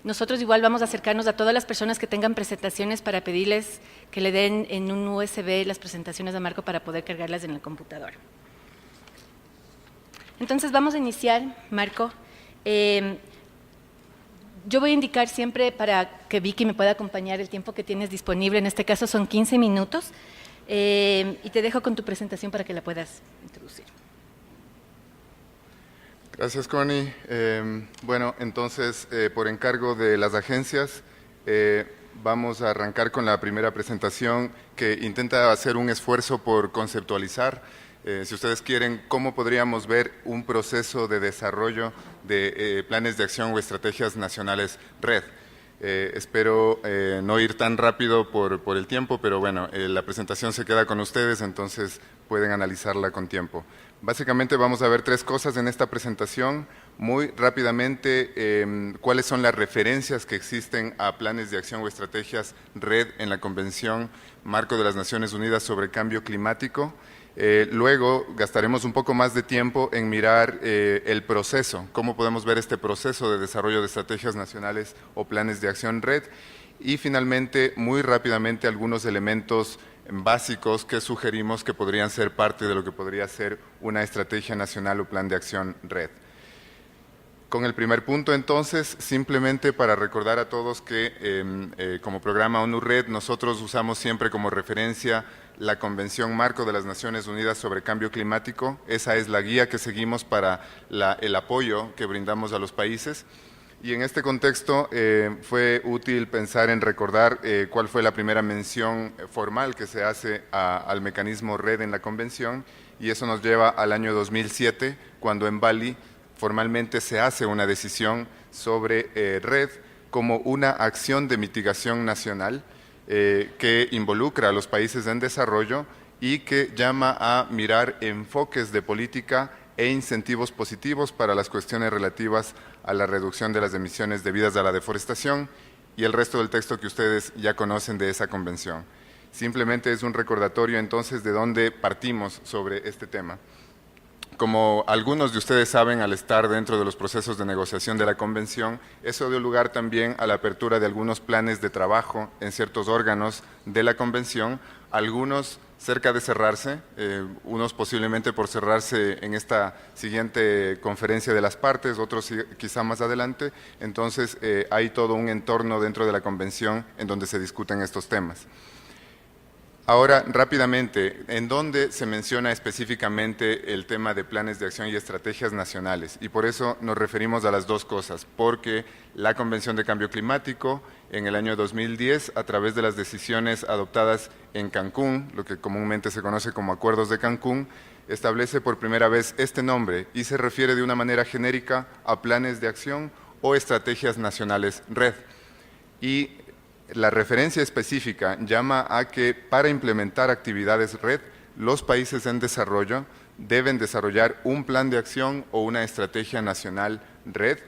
nosotros igual vamos a acercarnos a todas las personas que tengan presentaciones para pedirles que le den en un USB las presentaciones de Marco para poder cargarlas en el computador. Entonces vamos a iniciar, Marco. Yo voy a indicar siempre para que Vicky me pueda acompañar el tiempo que tienes disponible, en este caso son 15 minutos, y te dejo con tu presentación para que la puedas introducir. Gracias, Connie. Bueno, entonces, por encargo de las agencias, vamos a arrancar con la primera presentación que intenta hacer un esfuerzo por conceptualizar, si ustedes quieren, cómo podríamos ver un proceso de desarrollo de planes de acción o estrategias nacionales red. Espero no ir tan rápido por el tiempo, pero bueno, la presentación se queda con ustedes, entonces pueden analizarla con tiempo. Básicamente vamos a ver tres cosas en esta presentación. Muy rápidamente, cuáles son las referencias que existen a planes de acción o estrategias red en la Convención Marco de las Naciones Unidas sobre Cambio Climático. Luego gastaremos un poco más de tiempo en mirar el proceso, cómo podemos ver este proceso de desarrollo de estrategias nacionales o planes de acción red. Y finalmente, muy rápidamente, algunos elementos básicos que sugerimos que podrían ser parte de lo que podría ser una estrategia nacional o plan de acción red. Con el primer punto, entonces, simplemente para recordar a todos que como programa ONU Red, nosotros usamos siempre como referencia la Convención Marco de las Naciones Unidas sobre Cambio Climático. Esa es la guía que seguimos para el apoyo que brindamos a los países. Y en este contexto fue útil pensar en recordar cuál fue la primera mención formal que se hace al mecanismo red en la Convención, y eso nos lleva al año 2007, cuando en Bali formalmente se hace una decisión sobre red como una acción de mitigación nacional que involucra a los países en desarrollo y que llama a mirar enfoques de política e incentivos positivos para las cuestiones relativas a la reducción de las emisiones debidas a la deforestación, y el resto del texto que ustedes ya conocen de esa convención. Simplemente es un recordatorio entonces de dónde partimos sobre este tema. Como algunos de ustedes saben, al estar dentro de los procesos de negociación de la Convención, eso dio lugar también a la apertura de algunos planes de trabajo en ciertos órganos de la Convención, algunos cerca de cerrarse, unos posiblemente por cerrarse en esta siguiente conferencia de las partes, otros quizá más adelante. Entonces hay todo un entorno dentro de la Convención en donde se discuten estos temas. Ahora, rápidamente, ¿en dónde se menciona específicamente el tema de planes de acción y estrategias nacionales? Y por eso nos referimos a las dos cosas, porque la Convención de Cambio Climático en el año 2010, a través de las decisiones adoptadas en Cancún, lo que comúnmente se conoce como Acuerdos de Cancún, establece por primera vez este nombre y se refiere de una manera genérica a planes de acción o estrategias nacionales red. Y la referencia específica llama a que para implementar actividades red, los países en desarrollo deben desarrollar un plan de acción o una estrategia nacional red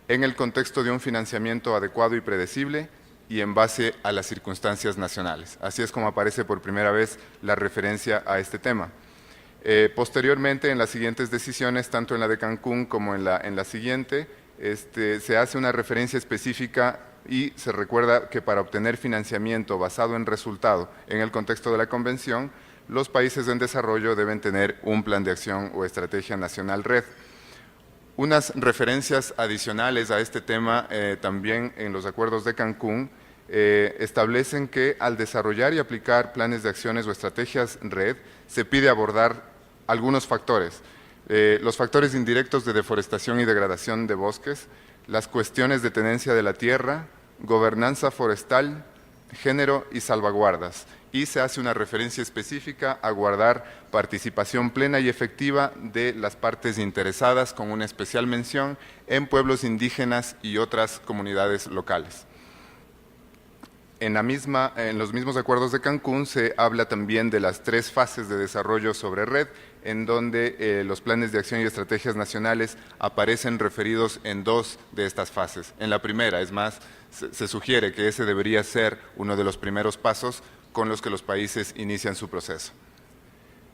en el contexto de un financiamiento adecuado y predecible y en base a las circunstancias nacionales. Así es como aparece por primera vez la referencia a este tema. Posteriormente, en las siguientes decisiones, tanto en la de Cancún como en la siguiente, se hace una referencia específica y se recuerda que para obtener financiamiento basado en resultado en el contexto de la Convención, los países en desarrollo deben tener un plan de acción o estrategia nacional red. Unas referencias adicionales a este tema también en los acuerdos de Cancún establecen que al desarrollar y aplicar planes de acciones o estrategias red se pide abordar algunos factores. Los factores indirectos de deforestación y degradación de bosques, las cuestiones de tenencia de la tierra, gobernanza forestal, género y salvaguardas. Y se hace una referencia específica a guardar participación plena y efectiva de las partes interesadas, con una especial mención en pueblos indígenas y otras comunidades locales. En los mismos acuerdos de Cancún se habla también de las tres fases de desarrollo sobre red, en donde los planes de acción y estrategias nacionales aparecen referidos en dos de estas fases. En la primera, es más, se sugiere que ese debería ser uno de los primeros pasos con los que los países inician su proceso.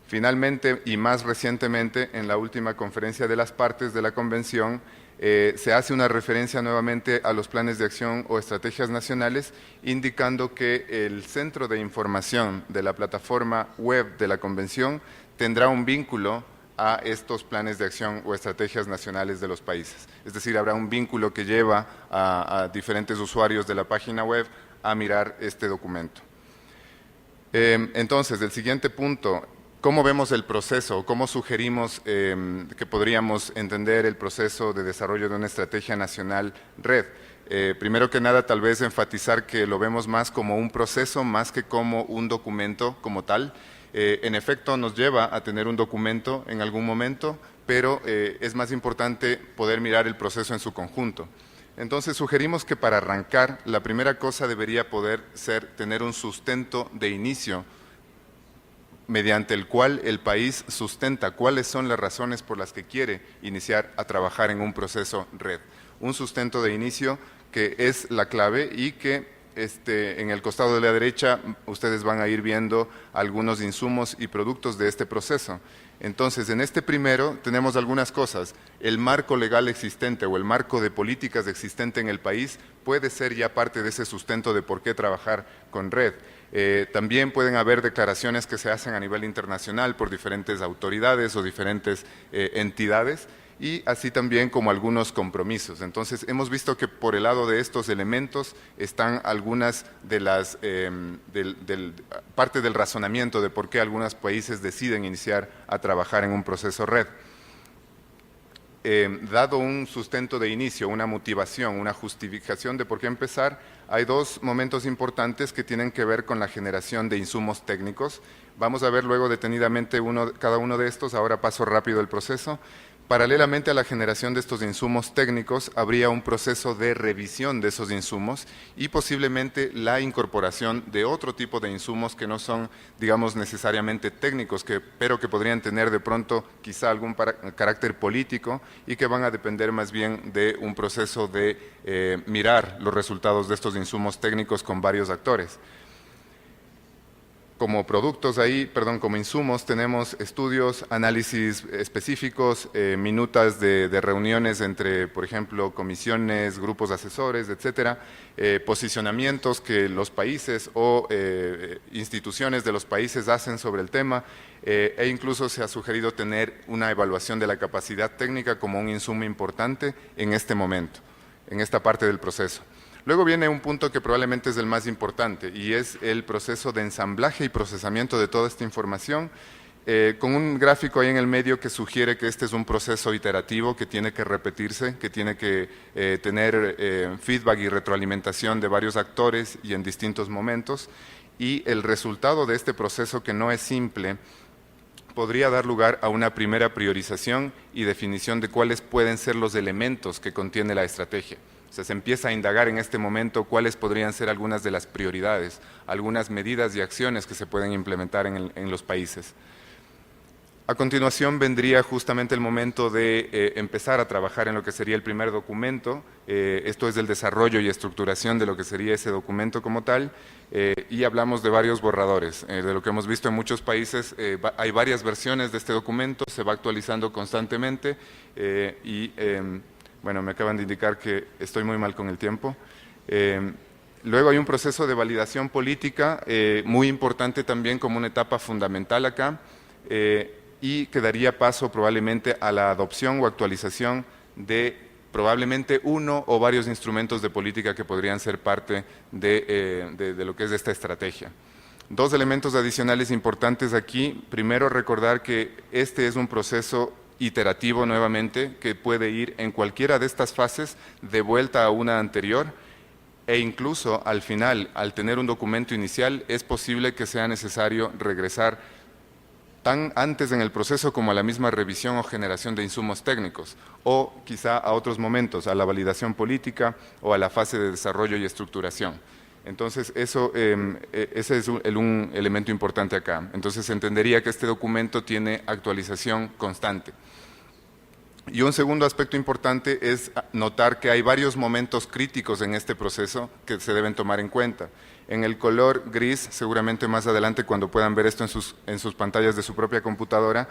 Finalmente, y más recientemente, en la última conferencia de las partes de la Convención, se hace una referencia nuevamente a los planes de acción o estrategias nacionales, indicando que el centro de información de la plataforma web de la Convención tendrá un vínculo a estos planes de acción o estrategias nacionales de los países. Es decir, habrá un vínculo que lleva a diferentes usuarios de la página web a mirar este documento. Entonces, el siguiente punto, ¿cómo vemos el proceso? ¿Cómo sugerimos que podríamos entender el proceso de desarrollo de una estrategia nacional red? Primero que nada, tal vez enfatizar que lo vemos más como un proceso, más que como un documento como tal. En efecto, nos lleva a tener un documento en algún momento, pero es más importante poder mirar el proceso en su conjunto. Entonces, sugerimos que para arrancar, la primera cosa debería poder ser tener un sustento de inicio mediante el cual el país sustenta cuáles son las razones por las que quiere iniciar a trabajar en un proceso red. Un sustento de inicio que es la clave y que en el costado de la derecha ustedes van a ir viendo algunos insumos y productos de este proceso. Entonces, en este primero tenemos algunas cosas. El marco legal existente o el marco de políticas existente en el país puede ser ya parte de ese sustento de por qué trabajar con red. También pueden haber declaraciones que se hacen a nivel internacional por diferentes autoridades o diferentes entidades, y así también como algunos compromisos. Entonces, hemos visto que por el lado de estos elementos están algunas de las parte del razonamiento de por qué algunos países deciden iniciar a trabajar en un proceso red. Dado un sustento de inicio, una motivación, una justificación de por qué empezar, hay dos momentos importantes que tienen que ver con la generación de insumos técnicos. Vamos a ver luego detenidamente cada uno de estos, ahora paso rápido el proceso. Paralelamente a la generación de estos insumos técnicos, habría un proceso de revisión de esos insumos y posiblemente la incorporación de otro tipo de insumos que no son, digamos, necesariamente técnicos, pero que podrían tener de pronto quizá algún carácter político y que van a depender más bien de un proceso de mirar los resultados de estos insumos técnicos con varios actores. Como productos como insumos, tenemos estudios, análisis específicos, minutas de reuniones entre, por ejemplo, comisiones, grupos asesores, etcétera, posicionamientos que los países o instituciones de los países hacen sobre el tema, e incluso se ha sugerido tener una evaluación de la capacidad técnica como un insumo importante en este momento, en esta parte del proceso. Luego viene un punto que probablemente es el más importante y es el proceso de ensamblaje y procesamiento de toda esta información, con un gráfico ahí en el medio que sugiere que este es un proceso iterativo que tiene que repetirse, que tiene que tener feedback y retroalimentación de varios actores y en distintos momentos, y el resultado de este proceso, que no es simple, podría dar lugar a una primera priorización y definición de cuáles pueden ser los elementos que contiene la estrategia. O sea, se empieza a indagar en este momento cuáles podrían ser algunas de las prioridades, algunas medidas y acciones que se pueden implementar en los países. A continuación vendría justamente el momento de empezar a trabajar en lo que sería el primer documento. Esto es el desarrollo y estructuración de lo que sería ese documento como tal, y hablamos de varios borradores. De lo que hemos visto en muchos países, hay varias versiones de este documento, se va actualizando constantemente bueno, me acaban de indicar que estoy muy mal con el tiempo. Luego hay un proceso de validación política, muy importante también como una etapa fundamental acá, y que daría paso probablemente a la adopción o actualización de probablemente uno o varios instrumentos de política que podrían ser parte de lo que es esta estrategia. Dos elementos adicionales importantes aquí. Primero, recordar que este es un proceso iterativo nuevamente, que puede ir en cualquiera de estas fases de vuelta a una anterior, e incluso al final, al tener un documento inicial, es posible que sea necesario regresar tan antes en el proceso como a la misma revisión o generación de insumos técnicos, o quizá a otros momentos, a la validación política o a la fase de desarrollo y estructuración. Entonces, ese es un elemento importante acá. Entonces, se entendería que este documento tiene actualización constante. Y un segundo aspecto importante es notar que hay varios momentos críticos en este proceso que se deben tomar en cuenta. En el color gris, seguramente más adelante cuando puedan ver esto en sus pantallas de su propia computadora,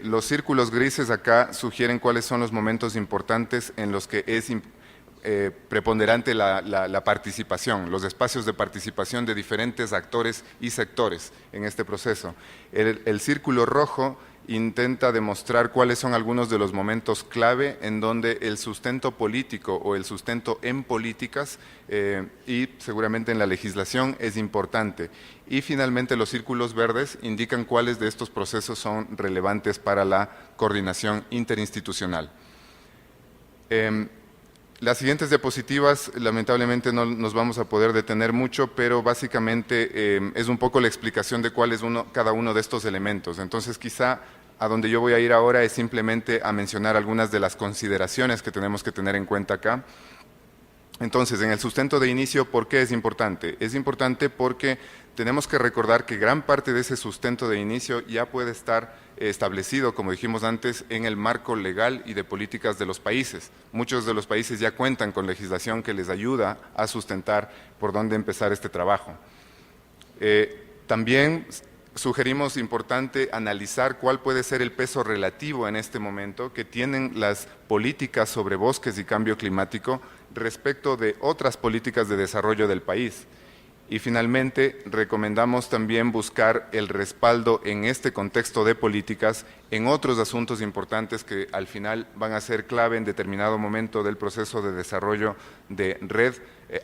los círculos grises acá sugieren cuáles son los momentos importantes en los que es preponderante la participación, los espacios de participación de diferentes actores y sectores en este proceso. El círculo rojo intenta demostrar cuáles son algunos de los momentos clave en donde el sustento político o el sustento en políticas y seguramente en la legislación es importante. Y finalmente los círculos verdes indican cuáles de estos procesos son relevantes para la coordinación interinstitucional. Las siguientes diapositivas, lamentablemente no nos vamos a poder detener mucho, pero básicamente es un poco la explicación de cuál es cada uno de estos elementos. Entonces, quizá a donde yo voy a ir ahora es simplemente a mencionar algunas de las consideraciones que tenemos que tener en cuenta acá. Entonces, en el sustento de inicio, ¿por qué es importante? Es importante porque tenemos que recordar que gran parte de ese sustento de inicio ya puede estar establecido, como dijimos antes, en el marco legal y de políticas de los países. Muchos de los países ya cuentan con legislación que les ayuda a sustentar por dónde empezar este trabajo. También sugerimos importante analizar cuál puede ser el peso relativo en este momento que tienen las políticas sobre bosques y cambio climático respecto de otras políticas de desarrollo del país. Y finalmente, recomendamos también buscar el respaldo en este contexto de políticas en otros asuntos importantes que al final van a ser clave en determinado momento del proceso de desarrollo de red,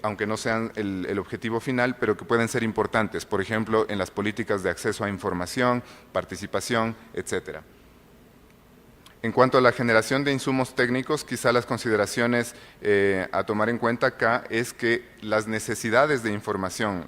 aunque no sean el objetivo final, pero que pueden ser importantes, por ejemplo, en las políticas de acceso a información, participación, etcétera. En cuanto a la generación de insumos técnicos, quizá las consideraciones a tomar en cuenta acá es que las necesidades de información,